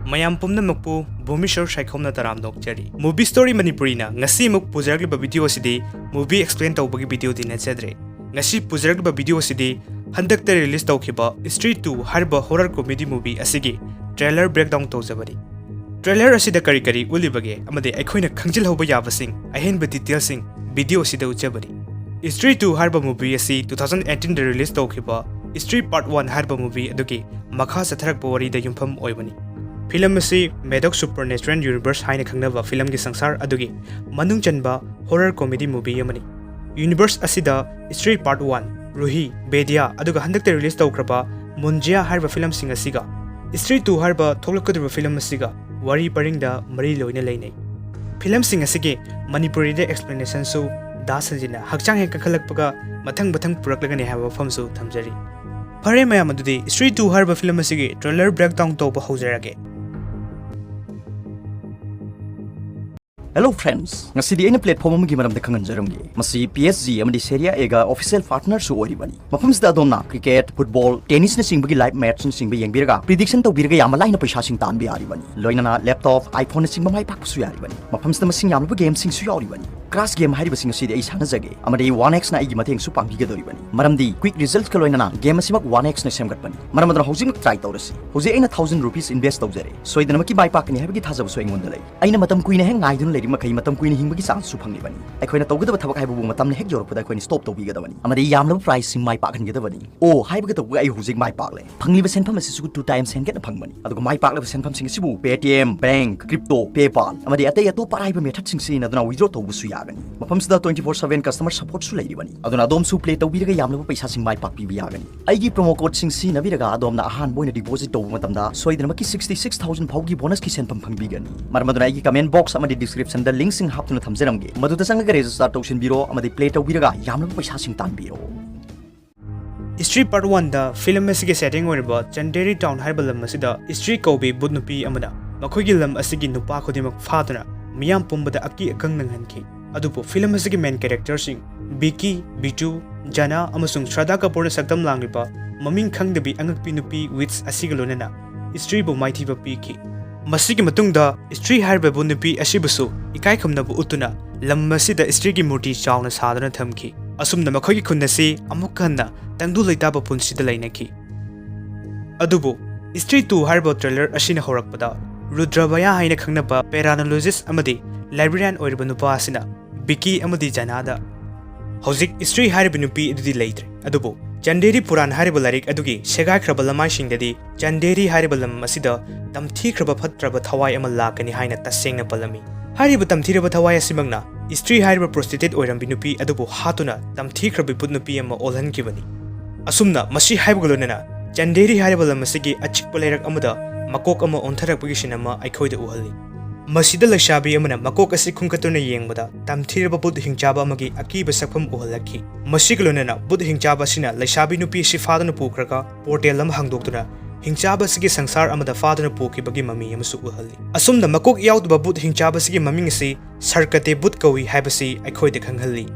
Mayam Pumnamakpu, Bumishor Shaikomna Taram Nokjari. Movie Story Manipurina, Nasimuk Puzargba video CD, movie explained to Buggy video din etc. Nasi Puzargba video CD, Handakta release Tokiba, Stree 2 Harba horror comedy movie Asigi, trailer breakdown to Zabari. Trailer Asida Karikari, Ulibage, Amade Equina Kanjil Hoba Yavasing, I hand the details sing, video Sida Ujabari. Stree 2 Harba movie AC 2018 release Tokiba, Stree Part 1 Harba movie Aduki, Makha Satarak Bawari the Yumpam Oibani. Film asi Medok Supernatural Universe haina khangnaba film gi sangsar adugi manung chanba horror comedy movie amani. Universe asida Stree Part 1 Ruhi Bedia aduga handakta release tawkraba Munjia harba film sing asiga Stree 2 harba thoklakadaba film asiga wari paringda mari loina leinai. Film sing asige Manipuri de explanation su dasanjina hakchang he kakhalakpaga mathang puraklagani haba famsu thamjari. Phare mayam adudi Stree 2 harba film asige trailer breakdown tawba haujarage. Hello friends, ngasi di platform amagi maram dekangan jaramgi. Masi PSG amadi Serie A ga official partner su ori bani. Mafams da donna cricket, football, tennis na singbagi live match na singba yengbiraga. Prediction to birga yama line na paisa sing tan bi ari bani. Loina na laptop, iPhone na singba mai pak su yari bani. Mafams da masing yam game sing su yari bani. Crash game hari basing ngasi di ai sana jage. Amadi 1x na igi mateng su pangbi ga dori bani. Maram di quick results ka loina na game asimak 1x na semgat bani. Maram adra housing try tawrasi. Housing aina 1000 rupees invest tawjare. So idana maki bai pak ni habagi thajab so ingon dalai. Aina matam kuina heng ngai dun makai matam kuini hingba chance su phangli bani aikoina tawgada thabak haibu matam ne hek jorpada aikoini stop tawbi ga dabani amadi yamla price sing mai pak hangga dabani o haibu tawga ai hujik mai pak le phangli ba senpham asi su 2 times sen get phangmani adugo mai pak le senpham sing sibu Paytm bank crypto PayPal amadi atai ato parai ba method sing si na duna withdraw tawbu su yagani mafam sida 24/7 customer support su leiri bani aduna adom su play tawbi ga yamla paisa sing mai pak pi bi yagani aigi promo code sing si na biraga adom na ahan boina deposit tawbu matam da soidana maki 66000 phaugi bonus ki senpham phangbi gani marmaduna aigi comment box amadi description da link sing haptuna thamjaramge maduda sangga register tawsin biro amadi play tawbiraga yamna paisa sing tan biro. Stree Part 1 da film asigi setting oriba Chanderi town haibalam asida Stree Kobe budnupi amada makoigi lam asigi nupa khodimak phaduna miyam pumbada aki akang nanghanki adupo film asigi main character sing Vicky Bitu Jana amasung Shraddha Kapoor sakdam langliba maming khangdabi angakpi nupi with asiga lonana Stree bu maithiba piki masigi matungda Stree harba bunupi asibusu ikai khamnabu utuna lam masida Stree gi murti chawna sadana thamki asumna makhogi khunnasi amukkanna tangdu leitaba punsida lainaki adubu Stree 2 harba trailer asina horakpada Rudrabaya haina khangnaba paranologist amadi librarian oiriba nupa asina Vicky amadi Janada hojik Stree harba nupi idudi leitre adubu Chanderi Puran hariba larik adugi segai khraba lamai singdadi Chanderi hariba lam asida tamthi khraba phatraba thawai ama lakani haina tasengna palami hariba tamthiraba thawai asimangna Stree hariba prostitute oirambi nupi adubu hatuna tamthi khrabi putnupi ama olhankibani asumna masi haibgolonana Chanderi hariba lam asigi achikpa leirak amada makok ama ontharakpagi sinama aikhoida uhalli masida laishabi amana makok asi khungkatuna yengmada tamthiraba bud hingchaba amagi akiba sakpham uhalaki masigolonana bud hingchaba sina laishabi nupi si fadana pukraka portal lam hangdoktuna hingchaba sigi sangsar amada fadana pukibagi mami amasu uhalli asumna makok yaudba bud hingchaba sigi maming si sarkate bud kawi haibasi aikhoida khanghalli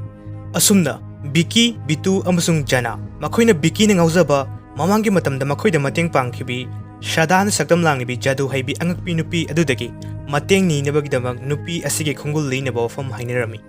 asumna Vicky Bitu amasung Jana makhoina Vicky na ngaujaba mamangi matamda makhoida mateng pangkhibi Shraddha sakdam langibi jadu haibi angakpi nupi adudagi mateng ni nabagidamag nupi asige khongul leinaba wafam hainarami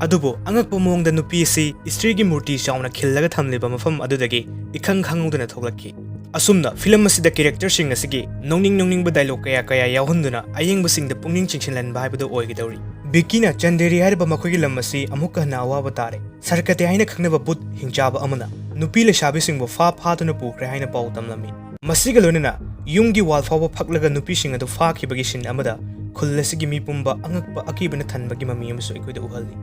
adubo angakpa mongda nupi si Stree gi murti chawna khillaga thamleba mafam adudagi ikhang khanguduna thoglaki asumna film asida character sing asigi nongning ba dialogue kaya yahunduna ayengba singda pungning chingchinlan bhaibado oigidawri Vicky na Chanderi hariba makhogi lam asi amukka na awaba tare sarkate haina khangnaba bud hingchaba amana nupi le shabi singbo fa phaduna pukre haina pau tamlami masiga lonana yumgi wal fawa phaklaga nupi sing adu fa khibagi sin amada khullasigi mi pumba angakpa akibana thanbagi mami amsu ikoida uhalli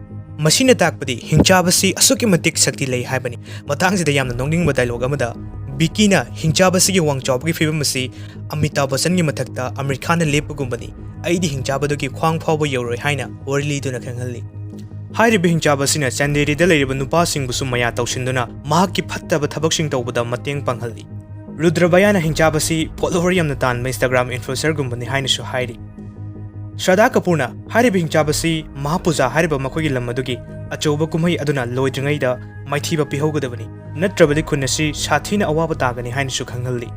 masina takpadi hingchabasi asuki matik sakti lei haibani mathangsida yamna nongning ba dialogue amada Vicky na hingchabasi wangchawbagi fibamasi Amitabh Bachchan gi mathakta Amir Khan na lepugumbani aidi hingchabadagi khwang phawba yoroi haina warli duna khanghalli hairibi hingchabasina Chanderi da leiriba nupa singbusu maya tawsinduna mahakki phattaba thabak sing tawbada mateng panghalli Rudrabaya na hingchabasi follower yamna tanba Instagram influencer gumbani haina su hairi Shraddha Kapoor na haribi hingchabasi Mahapuja hariba makhogi lam adugi achouba kumhai aduna loidringaida maithiba pihaugadabani natrabadi khunasi sathina awaba tagani haina su khanghalli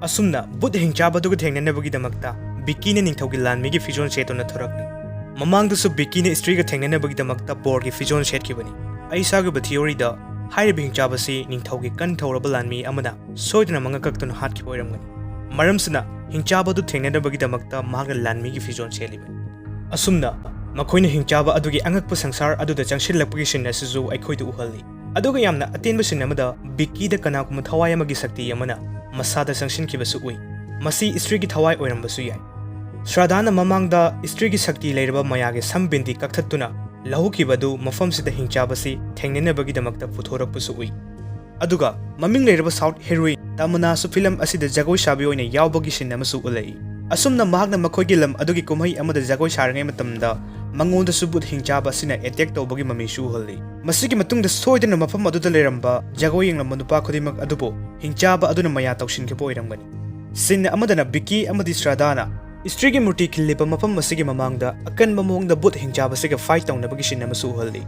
asumna bud hingchaba du thengnanabagi damakta bikina ningthaugi lanmigi fijon setona thorakni mamang su bikina Stree ga thengnanabagi damakta board gi fijon set kibani ai saga ba theory da haire hingchaba si ningthaugi kan thoraba lanmi amana soidna manga kaktuna hat ki boiramgani maramsna hingchaba du thengnanabagi damakta maga lanmi gi fijon selibani asumna makoina hingchaba adugi angakpa sangsar aduda changshilakpagi sin asizu aikhoidu uhalli aduga yamna atenba sin amada biki da kanakuma thawai amagi sakti amana masada sangshin kibasu ui masi Stree gi thawai oirambasu yai Shradana mamangda Stree gi sakti leiraba mayage sambindi kakthatuna lahukibadu mafamsida hingchabasi thengnenabagi damakta puthorakpusu ui aduga maming leiraba south heroine tamana su film asida jagoi sabi oina yawbagi sin amasu ulai asumna mahakna makhoigi lam adugi kumhai amada jagoi sarangai matamda mangonda subut hingchaba sina attack tawbagi mami shu holli masigi matungda soidana mafam aduda leiramba jagoi yenglam nupa khodimak adubo hingchaba aduna maya tawshin ke boirangani sin amadana biki amadi Shradana Stree gi murti khilliba mafam masigi mamangda akan mamongda but hingchaba siga fight tawnabagi sin amasu holli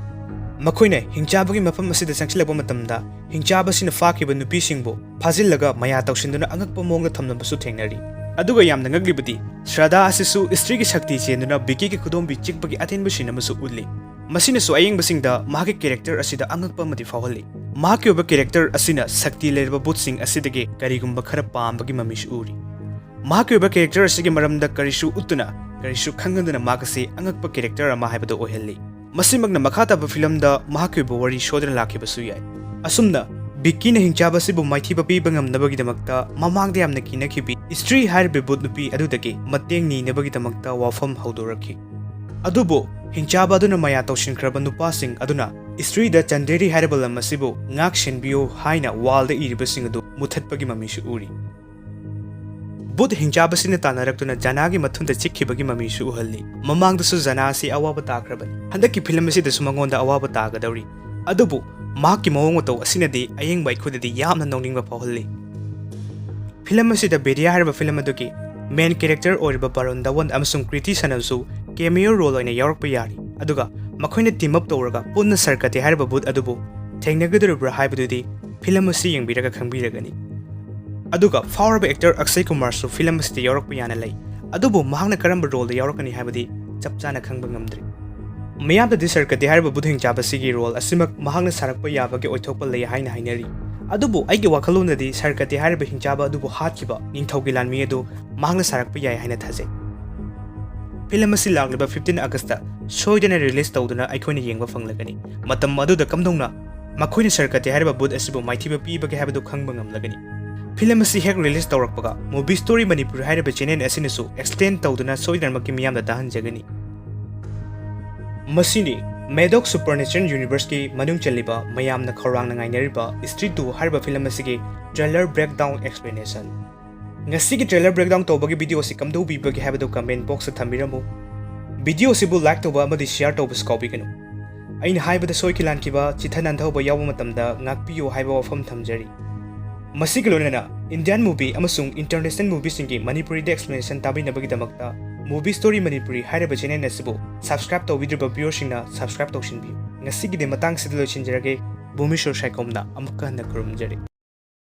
makoina hingchabagi mafam asida sangsilakba matamda hingchaba sina fakiba nupi singbo phajillaga maya tawshinduna angakpa mongda thamnabasu thengnari aduga yamna ngaglibadi Shraddha asisu Stree gi shakti chenduna biki gi khudom bi chikbagi atenba sin amasu ulli masina su ayeng basingda mahaki character asida angakpa mati fawhalli mahaki oba character asina sakti lerba but sing asidage karigumba khara pambagi mamish uri mahaki oba character asigi maramda karishu utuna karishu khanganduna makase angakpa character ama haibado ohelli masimagna makhata ba film da mahaki oba wari shodra lakhibasu yai asumna biki na hingchaba sibu maithiba pi bangam nabagi damakta mamangda yamna kinakhibi Stree harbe bud nupi adudagi mateng ni nabagi damakta wafam haudorakhi adubo hingchaba aduna maya tawshinkraba nupa sing aduna Stree da chanderi haribal amasibu ngak shenbiyo haina wall da iribasing adu muthatpagi mamishu uri bud hingchaba sina tanarakuna janagi mathunda chikhibagi mamishu uhalli mamangda su jana si awaba takrabani handaki film asida sumangonda awaba tagadawri adubu mahaki mawong taw asinadi ayeng bai khudadi yamna nongingba pawhalli film asida beria harba film adugi main character oriba Baron Dawan amasung Kriti Sanamsu cameo role oina yarakpa yari aduga makoina team up tawraga punna sarkati harba bud adubu thengnagadurubra haibadudi film asi yengbiraga khangbiragani aduga fawarba actor Akshay Kumar su film asida yarakpa yana lay adubu mahakna karamba role da yarakani haibadi chapchana khangba ngamdri mayamda di sarkati harba bud hingchaba sigi role asimak mahakna sarakpa yabagi oithokpa lay haina hainari adubu aigi wakhalonadi sarkati harba hingchaba adubu hatkiba ningthaugi lanmi adu mahakna sarakpa yai haina thajai film asi lagliba 15 August soidana release tawduna aikhoina yengba fanglagani matam aduda kamdongna makoina sarkati harba bud asibu maithiba pibagi habadu khangba ngamlagani film asi hek release tawrakpaga movie story Manipur harba channel asinasu extend tawduna soidana makki miyamda dahan jagani masini Madok Supernatural Universe ki manung chaliba mayamna khorang na ngainariba Stree 2 harba film asigi trailer breakdown explanation ngasi ki trailer breakdown tawbagi video si kamdo bibagi habado comment box sa thamiramu video sibu like tawba amadi share tawba skobi kanu aina haibada soikilan kiba chithanan thawba yawa matamda ngakpiyo haiba wafam thamjari masigi lonana Indian movie amasung international movie singi Manipuri de explanation tabi nabagi damakta movie story Manipuri harba channel nasibu subscribe tawbidriba viewersingna subscribe tawshinbi ngasi gi de matang sidlo chinjarage Bhumishwar Shaikomna amukka na kurumjari